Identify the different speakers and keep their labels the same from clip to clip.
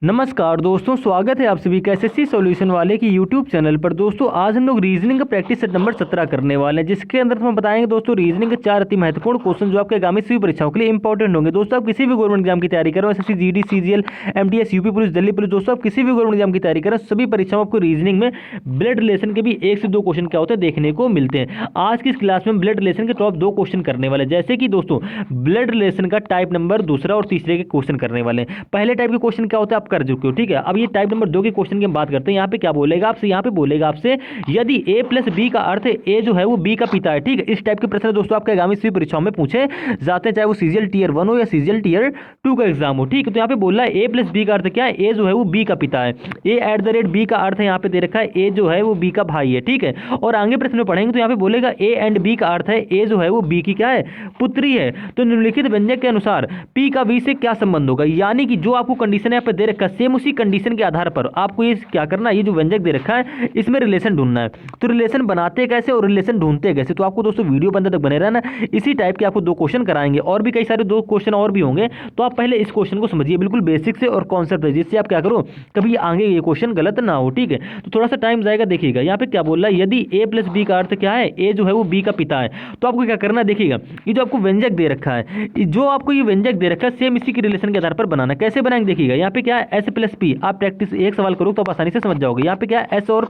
Speaker 1: नमस्कार दोस्तों, स्वागत है आप सभी का एसएससी सॉल्यूशन वाले की यूट्यूब चैनल पर। दोस्तों आज हम लोग रीजनिंग का प्रैक्टिस सेट नंबर 17 करने वाले हैं, जिसके अंदर हम बताएंगे दोस्तों रीजनिंग के 4 अति महत्वपूर्ण क्वेश्चन जो आपके आगामी सभी परीक्षाओं के लिए इंपॉर्टेंट होंगे। दोस्तों आप किसी भी गवर्नमेंट एग्जाम की तैयारी करो, SSC, GD, CGL, MTS, UP police, Delhi police, दोस्तों आप किसी भी गवर्नमेंट एग्जाम की तैयारी करो, सभी परीक्षाओं आपको रीजनिंग में ब्लड रिलेशन के भी 1 से 2 क्वेश्चन क्या होते हैं देखने को मिलते हैं। आज की इस क्लास में ब्लड रिलेशन के टॉप 2 क्वेश्चन करने वाले, जैसे कि दोस्तों ब्लड रिलेशन का टाइप नंबर दूसरा और तीसरे के क्वेश्चन करने वाले हैं। पहले टाइप के क्वेश्चन क्या होता है आप कर चुके हो, ठीक है। अब ये टाइप नंबर 2 के क्वेश्चन की हम बात करते हैं। यहाँ पे क्या बोलेगा आपसे, यहाँ पे बोलेगा आपसे यदि a प्लस बी का अर्थ है a जो है वो b का पिता है, ठीक है। इस टाइप के प्रश्न दोस्तों आपके आगामी सभी परीक्षाओं में पूछे जाते हैं, चाहे वो सीजीएल टीयर 1 हो या सीजीएल टीयर 2 का एग्जाम हो, ठीक है। तो यहाँ पे बोल रहा है a प्लस बी का अर्थ क्या है, a जो है वो b का पिता है। a@b का अर्थ है यहाँ पे दे रखा है a जो है वो b का भाई है, ठीक है। और आगे प्रश्न में पढ़ेंगे तो यहाँ पे बोलेगा a एंड b का अर्थ है a जो है वो b की क्या है, पुत्री है। तो निम्नलिखित व्यंजक के अनुसार p का v से क्या संबंध होगा, यानी कि जो आपको कंडीशन यहाँ पे दे रखा है सेम उसी कंडीशन के आधार पर आपको ये क्या करना है, ये जो व्यंजक दे रखा है इसमें रिलेशन ढूंढना है। तो रिलेशन बनाते कैसे और रिलेशन ढूंढते कैसे, तो आपको दोस्तों वीडियो बंद तक बने रहना। इसी टाइप के आपको 2 क्वेश्चन कराएंगे, और भी कई सारे 2 क्वेश्चन और भी होंगे। तो आप पहले इस क्वेश्चन को समझिए बिल्कुल बेसिक से और कॉन्सेप्ट है, जिससे आप क्या करो कभी आगे ये क्वेश्चन गलत ना हो, ठीक है। तो थोड़ा सा टाइम जाएगा, देखिएगा यहाँ पे क्या बोल रहा है, यदि a प्लस बी का अर्थ क्या है, a जो है वो b का पिता है। तो आपको क्या करना है, देखिएगा ये जो आपको व्यंजक दे रखा है, जो आपको ये व्यंजक दे रखा है सेम इसी के रिलेशन के आधार पर बनाना। कैसे बनाएंगे देखिएगा, यहाँ पे क्या है s प्लस p, आप प्रैक्टिस एक सवाल करो तो आप आसानी से समझ जाओगे। यहाँ पे क्या है s और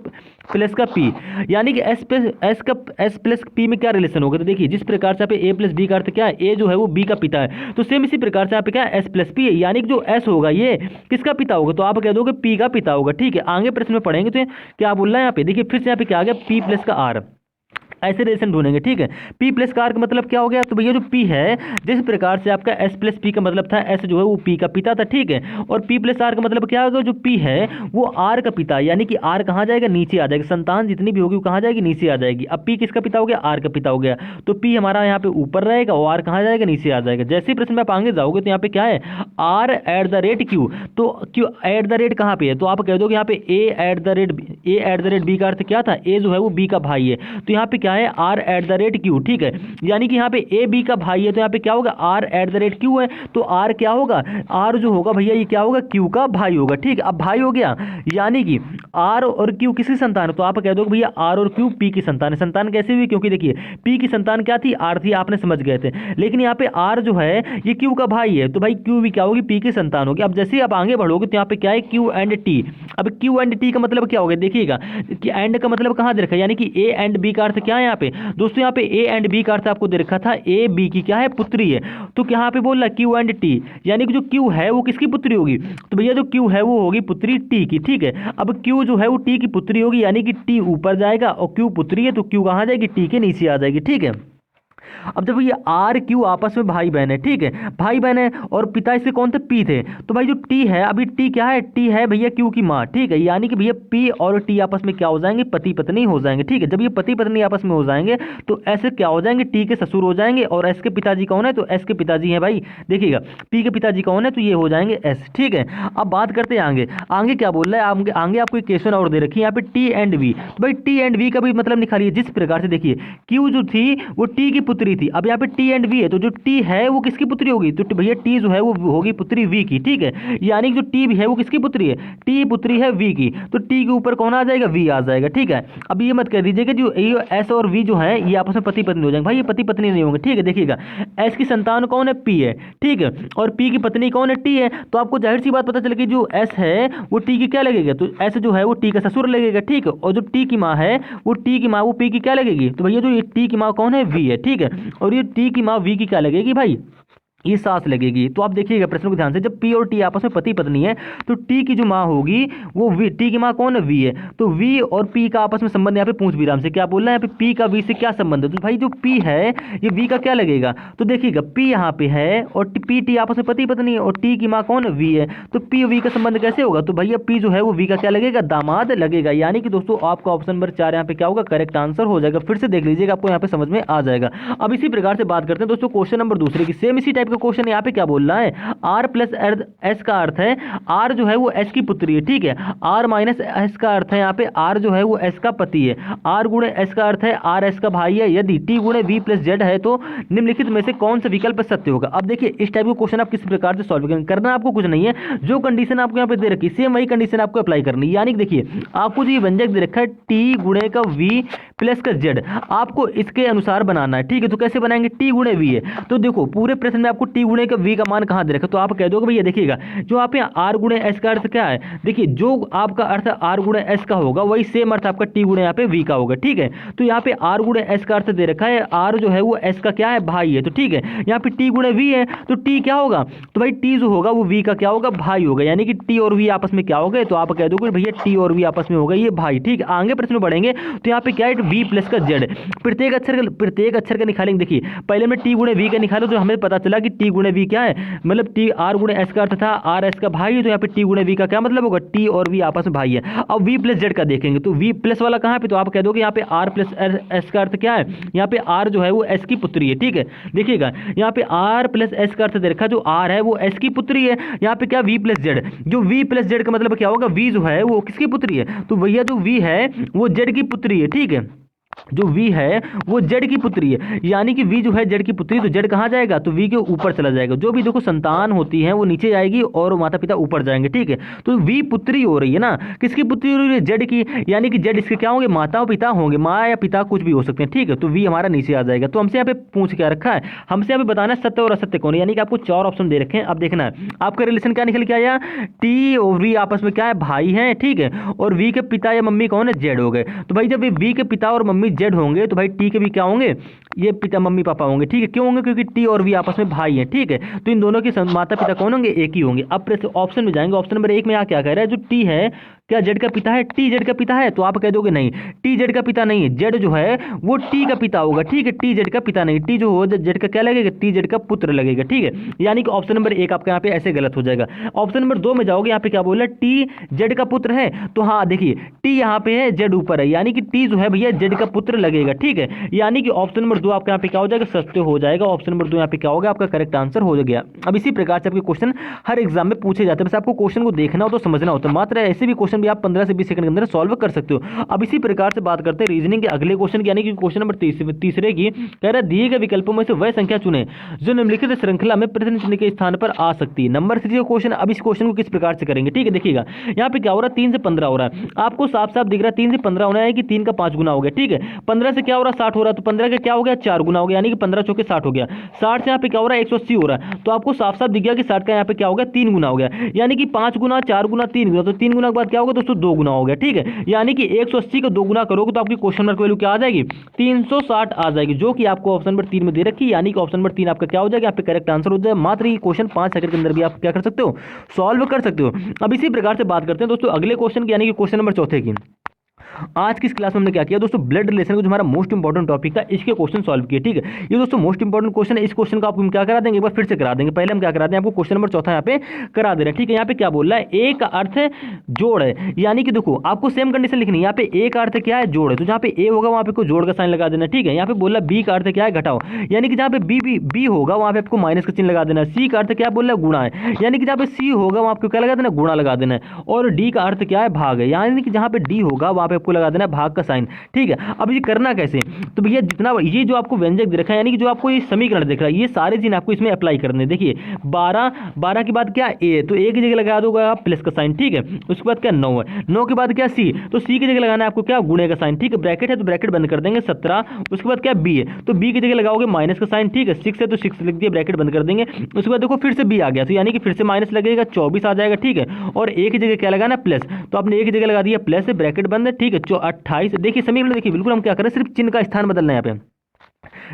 Speaker 1: प्लस का p, यानी कि s प्लस p में क्या रिलेशन होगा। तो देखिए जिस प्रकार से यहाँ पे a प्लस बी का अर्थ क्या है, a जो है वो b का पिता है, तो सेम इसी प्रकार से यहाँ पे क्या है s प्लस p है, यानी कि जो s होगा ये किसका पिता होगा, तो आप कह दोगे p का पिता होगा, ठीक है। आगे प्रश्न में पढ़ेंगे तो क्या बोल रहा है यहाँ पे, देखिए फिर से यहाँ पे क्या आ गया p प्लस का r, ऐसे रिलेशन ढूंढेंगे, ठीक है। p प्लस का r का मतलब क्या हो गया, तो भैया जो p है जिस प्रकार से आपका s प्लस p का मतलब था s जो है वो p का पिता था, ठीक है। और p प्लस r का मतलब क्या होगा, जो p है वो r का पिता, यानी कि r कहाँ जाएगा, नीचे आ जाएगा। संतान जितनी भी होगी वो कहाँ जाएगी, नीचे आ जाएगी। अब p किसका पिता हो गया, r का पिता हो गया, तो p हमारा यहाँ पे ऊपर रहेगा और r कहाँ जाएगा, नीचे आ जाएगा। जैसे ही प्रश्न में आप आगे जाओगे तो यहाँ पे क्या है r@q, तो q एट द रेट कहाँ पे है, तो आप कह दोगे यहाँ पे a@b का अर्थ क्या था, a जो है वो b का भाई है, तो यहाँ पे क्या है r@q, ठीक है। यानी कि यहाँ पे a b का भाई है, तो यहाँ पे क्या होगा r@q है, तो r क्या होगा, r जो होगा भैया ये क्या होगा, q का भाई होगा, ठीक है। अब भाई हो गया, यानी कि r और q किसकी संतान है, तो आप कह दो भैया r और q p की संतान है। संतान कैसे हुई, क्योंकि देखिए p की संतान क्या थी, r थी, आपने समझ गए थे। लेकिन यहाँ पे r जो है ये q का भाई है, तो भाई q भी क्या होगी, p की संतान होगी। अब जैसे ही आप आगे बढ़ोगे तो यहाँ पे क्या है q एंड t। अब q एंड t का मतलब क्या होगा, देखिएगा कि एंड का मतलब कहाँ दे रखा है, यानी कि a एंड b का अर्थ क्या है यहाँ पे दोस्तों, यहाँ पे a एंड b का अर्थ आपको दे रखा था a b की क्या है, पुत्री है। तो यहाँ पे बोल रहा है q एंड t, यानी कि जो q है वो किसकी पुत्री होगी, तो भैया जो q है वो होगी पुत्री t की, ठीक है। अब q जो है वो t की पुत्री होगी, यानी कि t ऊपर जाएगा और q पुत्री है, तो q कहाँ जाएगी, t के नीचे आ जाएगी, ठीक है। अब जब ये आर क्यू आपस में भाई बहन है, ठीक है, भाई बहन है और पिता इससे कौन थे, पी थे, तो भाई जो टी है, अभी टी क्या है, टी है भैया क्यू की माँ, ठीक है। यानी कि भैया पी और टी आपस में क्या हो जाएंगे, पति पत्नी हो जाएंगे, ठीक है। जब ये पति पत्नी आपस में हो जाएंगे तो ऐसे क्या हो जाएंगे, टी के ससुर हो जाएंगे। और एस के पिताजी कौन है, तो एस के पिताजी हैं भाई, देखिएगा पी के पिताजी कौन है, तो ये हो जाएंगे एस, ठीक है। अब बात करते हैं आगे, आगे क्या बोल रहा है, आगे आपको एक क्वेश्चन और दे रखी है यहाँ पे टी एंड वी, तो भाई टी एंड वी का भी मतलब निकालिए। जिस प्रकार से देखिए क्यू जो थी वो टी की पुत्री थी, अब यहाँ पे टी एंड वी है, तो जो टी है वो किसकी पुत्री होगी, तो भैया टी जो है वो होगी पुत्री वी की, ठीक है। यानी कि जो टी भी है वो किसकी पुत्री है, टी पुत्री है वी की, तो टी के ऊपर कौन आ जाएगा, वी आ जाएगा, ठीक है। अब ये मत कह दीजिए कि जो एस और वी जो है ये आपस में पति पत्नी हो जाएंगे, भाई ये पति पत्नी नहीं होंगे, ठीक है। देखिएगा एस की संतान कौन है, पी है, ठीक है, और पी की पत्नी कौन है, टी है। तो आपको जाहिर सी बात पता चलेगी जो एस है वो टी की क्या लगेगा, तो एस जो है वो टी का ससुर लगेगा, ठीक है। और जो टी की माँ है वो टी की माँ वो पी की क्या लगेगी, तो भैया जो ये टी की माँ कौन है, वी है, ठीक है। और ये टी की माँ वी की क्या लगेगी भाई, ये सास लगेगी। तो आप देखिएगा प्रश्न को ध्यान से, जब पी और टी आपस में पति पत्नी है तो टी की जो माँ होगी वो वी, टी की माँ कौन है, वी है, तो वी और पी का आपस में संबंध यहाँ पे पूछ विराम से क्या बोल रहा है, यहाँ पे पी का वी से क्या संबंध है, तो भाई जो पी है ये वी का क्या लगेगा, तो देखिएगा पी यहाँ पे है और पी टी आपस में पति पत्नी है और टी की माँ कौन है, वी है, तो पी वी का संबंध कैसे होगा, तो भैया पी जो है वो वी का क्या लगेगा, दामाद लगेगा। यानी कि दोस्तों आपका ऑप्शन नंबर 4 यहाँ पे क्या होगा, करेक्ट आंसर हो जाएगा। फिर से देख लीजिएगा, आपको यहाँ पे समझ में आ जाएगा। अब इसी प्रकार से बात करते हैं दोस्तों क्वेश्चन नंबर दूसरे की, सेम इसी टाइप का का क्वेश्चन यहाँ पे क्या बोल रहा है, आर प्लस एस का अर्थ है आर जो है वो एस की पुत्री है, ठीक है। आर माइनस एस का अर्थ है यहाँ पे आर जो है वो एस का पति है, आर गुणे एस का अर्थ है आर एस का भाई है। यदि टी गुणे वी प्लस जेड है तो निम्नलिखित में से कौन सा विकल्प सत्य होगा। अब देखिए इस टाइप का क्वेश्चन आप किस प्रकार से सॉल्व करेंगे, करना आपको कुछ नहीं है, जो कंडीशन आपको यहाँ पे दे रखी है सेम वही कंडीशन आपको अप्लाई करनी है। यानी कि देखिए आपको जो ये व्यंजक दे रखा है टी गुणे का वी प्लस का जेड, आपको इसके अनुसार बनाना है, ठीक है। तो कैसे बनाएंगे, टी गुणे वी है तो देखो पूरे प्रश्न में आपको टी गुणे का वी का मान कहाँ दे रखा, तो आप कह दोगे भैया देखिएगा जो आप यहाँ आर गुणे एस का अर्थ क्या है, देखिए जो आपका अर्थ आर गुणे एस का होगा वही सेम अर्थ आपका टी गुणे यहाँ पे वी का होगा, ठीक है। तो यहाँ पे आर गुणे एस का अर्थ दे रखा है आर जो है वो एस का क्या है, भाई है, तो ठीक है। यहाँ पे टी गुणे वी है तो टी क्या होगा, तो भाई टी जो होगा वो वी का क्या होगा, भाई होगा। यानी कि टी और वी आपस में क्या हो गए, तो आप कह दोगे भैया टी और वी आपस में होगा ये भाई, ठीक है। आगे प्रश्न में बढ़ेंगे तो यहाँ पे क्या है, वी प्लस का जेड, प्रत्येक अक्षर का निकालेंगे। देखिए पहले में टी गुणे वी का निकालो तो हमें पता चला कि टी गुणे वी क्या है, मतलब टी आर गुणे एस का अर्थ था आर एस का भाई है, तो यहाँ पे टी गुणे वी का क्या मतलब होगा, टी और वी आपस में भाई है। अब वी प्लस जेड का देखेंगे तो वी प्लस वाला कहाँ पे, तो आप कह दोगे यहाँ पे आर प्लस एस का अर्थ क्या है, यहाँ पे आर जो है वो एस की पुत्री है, ठीक है। देखिएगा यहाँ पे आर प्लस एस का अर्थ दे रखा, जो आर है वो एस की पुत्री है। यहाँ पे क्या वी प्लस जेड, जो वी प्लस जेड का मतलब क्या होगा, वी जो है वो किसकी पुत्री है, तो भैया जो वी है वो जेड की पुत्री है, ठीक है। जो v है वो जेड की पुत्री है, यानी कि v जो है जेड की पुत्री, तो जेड कहाँ जाएगा, तो v के ऊपर चला जाएगा। जो भी देखो संतान होती है वो नीचे जाएगी और माता पिता ऊपर जाएंगे, ठीक है। तो v पुत्री हो रही है ना, किसकी पुत्री हो रही है, जेड की, यानी कि जेड इसके क्या होंगे, माता और पिता होंगे, माँ या पिता कुछ भी हो सकते हैं, ठीक है। तो v हमारा नीचे आ जाएगा। तो हमसे यहाँ पे पूछ क्या रखा है, हमसे यहाँ पे बताना है सत्य और असत्य कौन है, यानी कि आपको 4 ऑप्शन दे रखे हैं। अब देखना है आपका रिलेशन क्या निकल के आया, टी और वी आपस में क्या है, भाई है, ठीक है। और वी के पिता या मम्मी कौन है, जेड हो गए। तो भाई जब वी के पिता और मम्मी जेड होंगे तो भाई टी के भी क्या होंगे, ये पिता मम्मी पापा होंगे, ठीक है। क्यों होंगे, क्योंकि टी और वी आपस में भाई हैं, ठीक है। तो इन दोनों के माता पिता कौन होंगे, एक ही होंगे। अब ऑप्शन में जाएंगे, ऑप्शन नंबर 1 में यहाँ क्या कह रहा है, जो टी है क्या जेड का पिता है, टी जेड का पिता है, तो आप कह दोगे नहीं टी जेड का पिता नहीं है, जेड जो है वो टी का पिता होगा, ठीक है। टी जेड का पिता नहीं, टी जो हो जेड का क्या लगेगा, टी जेड का पुत्र लगेगा, ठीक है। यानी कि ऑप्शन नंबर 1 आपका यहाँ पे ऐसे गलत हो जाएगा। ऑप्शन नंबर 2 में जाओगे, यहाँ पे क्या बोल रहा है, टी जेड का पुत्र है, तो हाँ देखिए टी यहाँ पे है जेड ऊपर है, यानी कि टी जो है भैया जेड का पुत्र लगेगा, ठीक है। यानी कि ऑप्शन नंबर 2 आपका यहाँ पे क्या हो जाएगा, सत्य हो जाएगा। ऑप्शन नंबर 2 यहाँ पे क्या होगा, आपका करेक्ट आंसर हो गया। अब इसी प्रकार से आपके क्वेश्चन हर एग्जाम में पूछे जाते हैं, बस आपको क्वेश्चन को देखना हो तो समझना होता है। मात्र ऐसे भी क्वेश्चन भी आप 15 से 20 सेकंड के अंदर सॉल्व कर सकते हो। अब इसी प्रकार से बात करते हैं रीजनिंग के अगले क्वेश्चन की, यानी कि क्वेश्चन नंबर तीसरे की, कह रहा है दिए गए विकल्पों में से वह संख्या चुने जो निम्नलिखित श्रृंखला में प्रश्न चिन्ह के स्थान पर आ सकती है। नंबर 3 का क्वेश्चन। अब इस क्वेश्चन को किस प्रकार से करेंगे, ठीक है। देखिएगा यहाँ पे क्या हो रहा है, 3 से 15 हो रहा है, आपको साफ साफ दिख रहा है 3 से 15 होना है कि 3 का 5 गुना हो गया, ठीक है। 15 से क्या हो रहा है, 60 हो रहा है, तो 15 का क्या हो गया, 4 गुना हो गया, यानी कि 15 चौके 60 हो गया। 60 से यहाँ पे क्या हो रहा है, 180 हो रहा है, तो आपको साफ साफ दिख गया कि 60 का यहाँ पे क्या हो गया, 3 गुना हो गया, यानी कि 5 गुना 4 गुना 3 गुना, तो 3 गुना के बाद क्या होगा दोस्तों, 2 गुना हो गया, ठीक है। यानी कि 180 का 2 गुना करोगे तो आपकी क्वेश्चन मार्क वैल्यू क्या आ जाएगी, 360 आ जाएगी, जो कि आपको ऑप्शन नंबर 3 में दे रखी है। यानी कि ऑप्शन नंबर 3 आपका क्या हो जाएगा, यहाँ पे करेक्ट आंसर हो जाएगा। मात्र ये क्वेश्चन 5 सेकंड के अंदर भी आप क्या कर सकते हो, सॉल्व कर सकते हो। अब इसी प्रकार से बात करते हैं दोस्तों अगले क्वेश्चन की, यानी कि क्वेश्चन नंबर 4 की। आज की इस क्लास में हमने क्या किया दोस्तों, ब्लड रिलेशन का जो हमारा मोस्ट इंपॉर्टेंट टॉपिक था इसके क्वेश्चन सॉल्व किए, ठीक है। ये दोस्तों मोस्ट इंपॉर्टेंट क्वेश्चन है, इस क्वेश्चन का आपको हम क्या करा देंगे, एक बार फिर से करा देंगे। पहले हम क्या करा दें, आपको क्वेश्चन नंबर 4 यहाँ पे करा दे रहे हैं, ठीक है। यहाँ पे क्या बोल रहा है, ए का अर्थ जोड़ है, यानी कि देखो आपको सेम कंडीशन लिखनी है। यहाँ पे ए का अर्थ क्या है, जोड़ है, तो जहाँ पे ए होगा वहाँ पे कोई जोड़ का साइन लगा देना, ठीक है। यहाँ पे बोला बी का अर्थ क्या है, घटाओ, यानी कि जहाँ पे बी होगा वहाँ पे आपको माइनस का चिन्ह लगा देना। सी का अर्थ क्या बोल रहा है, गुणा है, यानी कि जहाँ पे सी होगा वहाँ आपको क्या लगा देना, गुणा लगा देना है। और डी का अर्थ क्या है, भाग है, यानी कि जहाँ पे डी होगा वहाँ पे आपको लगा देना भाग का साइन, ठीक है। अब ये करना कैसे, तो भैया जितना ये जो आपको व्यंजक दे रखा है, यानी कि जो आपको ये समीकरण दिख रहा है, ये सारे चीज आपको इसमें अप्लाई करने। देखिए 12 के बाद क्या ए, तो ए की जगह लगा दोगे आप प्लस का साइन, ठीक है। उसके बाद क्या 9 है, 9 के बाद क्या सी, तो सी की जगह लगाना है आपको क्या, गुणे का साइन, ठीक है। ब्रैकेट है तो ब्रैकेट बंद कर देंगे 17। उसके बाद क्या बी है, तो बी की जगह लगाओगे माइनस का साइन, ठीक है। 6 है तो 6 लिख दिए, ब्रैकेट बंद कर देंगे। उसके बाद देखो फिर से बी आ गया, तो यानी कि फिर से माइनस लगेगा, 24 आ जाएगा, ठीक है। और ए की जगह क्या लगाना, प्लस, तो आपने ए की जगह लगा दिया प्लस, ब्रैकेट बंद है, ठीक है। 28। देखिए समीकरण देखिए बिल्कुल हम क्या करें, सिर्फ चिन्ह का स्थान बदलना है यहाँ पे,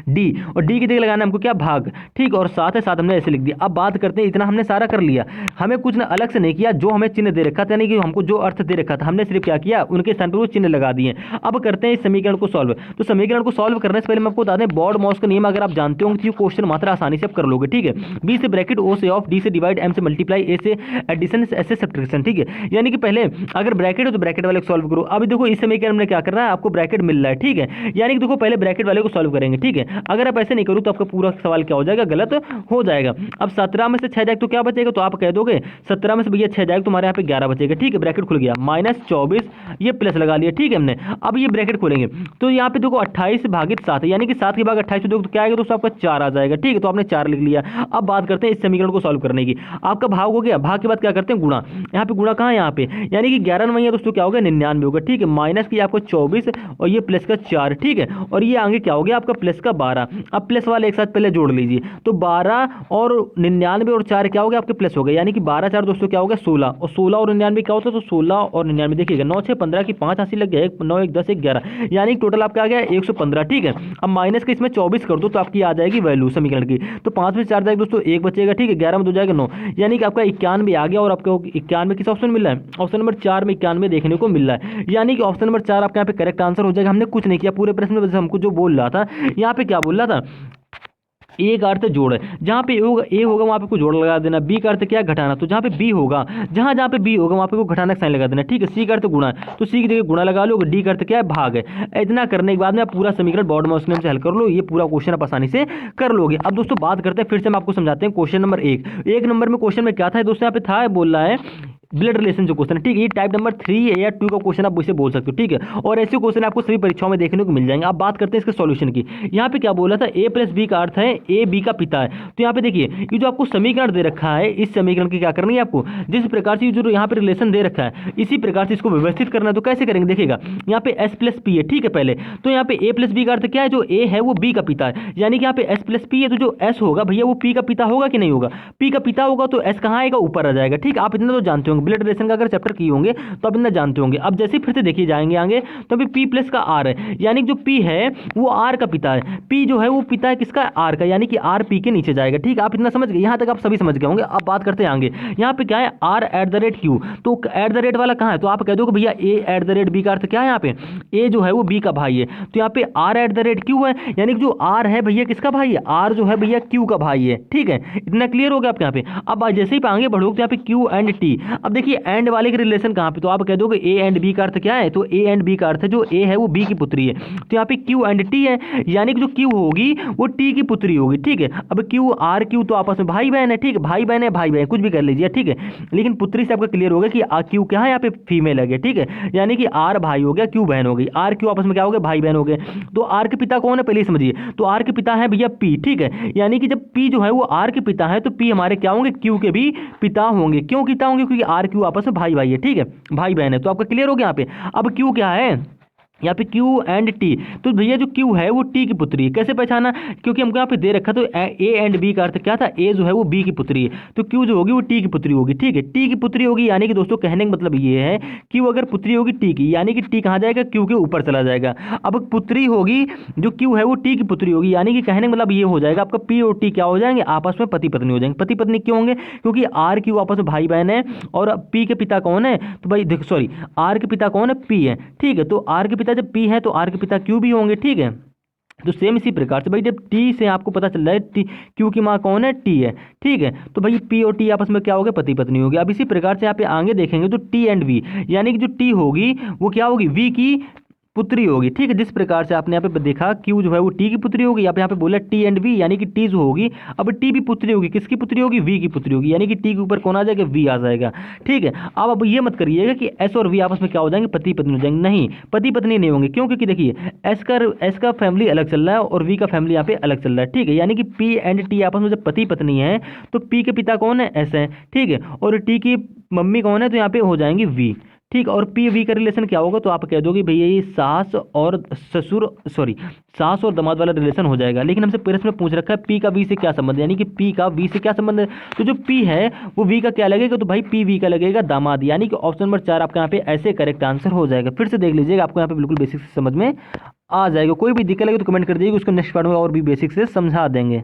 Speaker 1: डी, और डी की जगह लगाना हमको क्या, भाग, ठीक। और साथ है साथ हमने ऐसे लिख दिया। अब बात करते हैं, इतना हमने सारा कर लिया, हमें कुछ ना अलग से नहीं किया, जो हमें चिन्ह दे रखा था, यानी कि हमको जो अर्थ दे रखा था हमने सिर्फ क्या किया, उनके स्थान पर वो चिन्ह लगा दिए। अब करते हैं इस समीकरण को सॉल्व। तो समीकरण को सॉल्व करने से पहले मैं आपको बता दें, बॉर्ड मॉस का नियम अगर आप जानते हो तो क्वेश्चन मात्र आसानी से आप कर लोगे, ठीक है। बी से ब्रैकेट, ओ से ऑफ, डी से डिवाइड, एम से मल्टीप्लाई, ए से एडिशन, एस से सब्ट्रैक्शन, ठीक है। यानी कि पहले अगर ब्रैकेट हो तो ब्रैकेट वाले को सॉल्व करो। अभी देखो इस समीकरण में क्या करना है, आपको ब्रैकेट मिल रहा है, ठीक है। यानी कि देखो पहले ब्रैकेट वाले को सॉल्व करेंगे, ठीक है। है। अगर आप ऐसे नहीं करो तो आपका पूरा सवाल क्या हो जाएगा, गलत हो जाएगा। अब 17 में से 6 जाएगा तो क्या बचेगा, तो आप कह दोगे 17 में से भैया 6 जाएगा, तुम्हारे यहाँ पे 11 बचेगा। ठीक है, ब्रैकेट खुल गया, -24 ये प्लस लगा लिया। ठीक है हमने, अब ये ब्रैकेट खोलेंगे तो यहाँ पे देखो 28 भागित 7 यानी कि 7 के भाग 28 देखो तो क्या आएगा दोस्तों, आपका 4 आ जाएगा। ठीक है, तो आपने 4 लिख लिया। अब बात करते हैं इस समीकरण को सॉल्व करने की। आपका भाग हो गया, भाग के बाद क्या करते हैं, गुणा। यहाँ पे गुणा कहाँ है, यहाँ पे, यानी कि 11 9 दोस्तों क्या हो गया, 99 होगा। ठीक है, माइनस की आपको 24 और ये प्लस का 4। ठीक है, और ये आगे क्या हो गया आपका प्लस का 12। अब प्लस वाले एक साथ पहले जोड़ लीजिए, तो 12 और 99 और 4 क्या हो गया आपके प्लस हो गए, यानी कि 12 4 दोस्तों क्या हो गया 16, और 16 और 99 क्या होता है, तो 16 और 99 देखिएगा 9 6 15 की 5 हासिल लग गया, 9 1 10 1 11, यानी टोटल आपका आ गया 115। ठीक है, अब माइनस के इसमें 24 कर दो तो आपकी आ जाएगी वैल्यू समीकरण की, तो 5 में 4 जाएगा दोस्तों 1 बचेगा। ठीक है, 11 में 2 जाएगा 9, यानी कि आपका 91 आ गया। और आपको 91 किस ऑप्शन मिल रहा है, ऑप्शन नंबर 4 में 91 देखने को मिल रहा है, यानी कि ऑप्शन नंबर 4 आपके यहाँ पे करेक्ट आंसर हो जाएगा। हमने कुछ नहीं किया पूरे प्रश्न में, बस हमको जो बोल रहा था यहाँ पे क्या बोल रहा था, ए का अर्थ जोड़ है, जहाँ पे ए होगा वहाँ पे कोई जोड़ लगा देना। बी का अर्थ क्या है, घटाना, तो जहाँ पे बी होगा, जहाँ जहाँ पे बी होगा वहाँ पे को घटाना का साइन लगा देना। ठीक है, सी का अर्थ गुणा, तो सी की जगह गुणा लगा लो। डी का अर्थ क्या है, भाग है। इतना करने के बाद में आप पूरा समीकरण बोर्ड में उसने से हल कर लो, ये पूरा क्वेश्चन आप आसानी से कर लोगे। अब दोस्तों बात करते हैं, फिर से हम आपको समझाते हैं क्वेश्चन नंबर 1 नंबर में क्वेश्चन में क्या था दोस्तों, यहाँ पे था बोल रहा है ब्लड रिलेशन जो क्वेश्चन है। ठीक है, ये टाइप नंबर 3 या 2 का क्वेश्चन आप इसे बोल सकते हो। ठीक है, और ऐसे क्वेश्चन आपको सभी परीक्षाओं में देखने को मिल जाएंगे। आप बात करते हैं इसके सॉल्यूशन की। यहाँ पे क्या बोला था, a प्लस बी का अर्थ है ए बी का पिता है। तो यहाँ पे देखिए ये जो आपको समीकरण दे रखा है, इस समीकरण की क्या करनी है आपको, जिस प्रकार से जो यहाँ पे रिलेशन दे रखा है इसी प्रकार से इसको व्यवस्थित करना है। तो कैसे करेंगे देखिएगा, यहाँ पे s प्लस पी है। ठीक है, पहले तो यहाँ पे a प्लस बी का अर्थ क्या है, जो a है वो b का पिता है, यानी कि यहाँ पे s प्लस पी है, तो जो s होगा भैया वो p का पिता होगा कि नहीं होगा, p का पिता होगा तो s कहाँ आएगा, ऊपर आ जाएगा। ठीक है, आप इतना तो जानते होंगे, ब्लड रिलेशन का अगर चैप्टर किए होंगे तो आप इतना जानते होंगे। अब जैसे फिर से देखिए जाएंगे आगे, तो अभी p प्लस का r है, यानी कि जो p है वो r का पिता है। p जो है वो पिता है किसका, r का, यानी कि r p के नीचे जाएगा। ठीक है, आप इतना समझ गए, यहाँ तक आप सभी समझ गए होंगे। अब बात करते हैं आगे, यहाँ पे क्या है r @q, तो @ वाला कहाँ है, तो आप कह दो कि भैया a @b का अर्थ क्या है, यहाँ पे a जो है वो b का भाई है, तो यहाँ पे r @q है, यानी कि जो r है भैया किसका भाई है, r जो है भैया q का भाई है। ठीक है, इतना क्लियर हो गया आपके यहाँ पे। अब जैसे ही आगे बढ़ोगे तो यहाँ पे q एंड t, अब देखिए एंड वाले के रिलेशन कहाँ पे, तो आप कह दोगे a एंड b का अर्थ क्या है, तो a एंड b का अर्थ है जो a है वो b की पुत्री है, तो यहाँ पे q एंड t है, यानी कि जो q होगी वो t की पुत्री होगी। ठीक है, अब q r q तो आपस में भाई बहन है। ठीक है, भाई बहन है, भाई बहन कुछ भी कर लीजिए। ठीक है, लेकिन पुत्री से आपका क्लियर होगा कि q क्या है, यहाँ पे फीमेल है। ठीक है, यानी कि r भाई हो गया, q बहन हो गई, r q आपस में क्या हो गए, भाई बहन हो गए। तो r के पिता कौन है पहले समझिए, तो r के पिता है भैया p। ठीक है, यानी कि जब p जो है वो r के पिता है तो p हमारे क्या होंगे, q के भी पिता होंगे। क्यों पिता होंगे, क्योंकि r q आपस में भाई भाई है। ठीक है, भाई बहन है, तो आपका क्लियर हो गया यहाँ पे। अब q क्या है, यहाँ पे Q एंड T, तो भैया जो Q है वो T की पुत्री है। कैसे पहचाना, क्योंकि हमको यहाँ पे दे रखा, तो A एंड B का अर्थ क्या था, A जो है वो B की पुत्री है, तो Q जो होगी वो T की पुत्री होगी। ठीक है, T की पुत्री होगी, यानी कि दोस्तों कहने का मतलब ये है Q अगर पुत्री होगी T की, यानी कि T कहाँ जाएगा, Q के ऊपर चला जाएगा। अब पुत्री होगी जो Q है वो T की पुत्री होगी, यानी कि कहने का मतलब ये हो जाएगा आपका P और T क्या हो जाएंगे, आपस में पति पत्नी हो जाएंगे। पति पत्नी क्यों होंगे, क्योंकि R Q आपस में भाई बहन है, और P के पिता कौन है, तो भाई देखो सॉरी R के पिता कौन है, P है। ठीक है, तो R के पिता जब P है तो R के पिता Q भी होंगे। ठीक है, तो सेम इसी प्रकार से भाई जब T से आपको पता चल रहा है Q की माँ कौन है, T है। ठीक है, तो भाई P और T आपस में क्या हो गया, पति पत्नी हो गया। अब इसी प्रकार से यहाँ पे आगे देखेंगे तो T एंड V, यानी कि जो T होगी वो क्या होगी, V की पुत्री होगी। ठीक है, जिस प्रकार से आपने यहाँ पे देखा Q जो है वो T की पुत्री होगी, यहाँ पे बोला T एंड V, यानी कि T जो होगी अब T भी पुत्री होगी, किसकी पुत्री होगी, V की पुत्री होगी, यानी कि T के ऊपर कौन आ जाएगा, V आ जाएगा। ठीक है, अब ये मत करिएगा कि S और V आपस में क्या हो जाएंगे, पति पत्नी हो जाएंगे, नहीं पति पत्नी नहीं होंगे। क्यों, क्योंकि देखिए S का फैमिली अलग चल रहा है और V का फैमिली यहाँ पे अलग चल रहा है। ठीक है, यानी कि P एंड T आपस में जब पति पत्नी है तो P के पिता कौन है, S है। ठीक है, और T की मम्मी कौन है, तो यहाँ पे हो जाएंगी V। ठीक, और P V का रिलेशन क्या होगा, तो आप कह दोगे भैया ये सास और दामाद वाला रिलेशन हो जाएगा। लेकिन हमसे प्रश्न में पूछ रखा है P का V से क्या संबंध है, यानी कि P का V से क्या संबंध है, तो जो P है वो V का क्या लगेगा, तो भाई P V का लगेगा दामाद, यानी कि ऑप्शन नंबर 4 आपका यहाँ पे ऐसे करेक्ट आंसर हो जाएगा। फिर से देख लीजिएगा, आपको यहाँ पे बिल्कुल बेसिक से समझ में आ जाएगा। कोई भी दिक्कत लगे तो कमेंट कर दीजिएगा, उसको नेक्स्ट पार्ट में और भी बेसिक से समझा देंगे।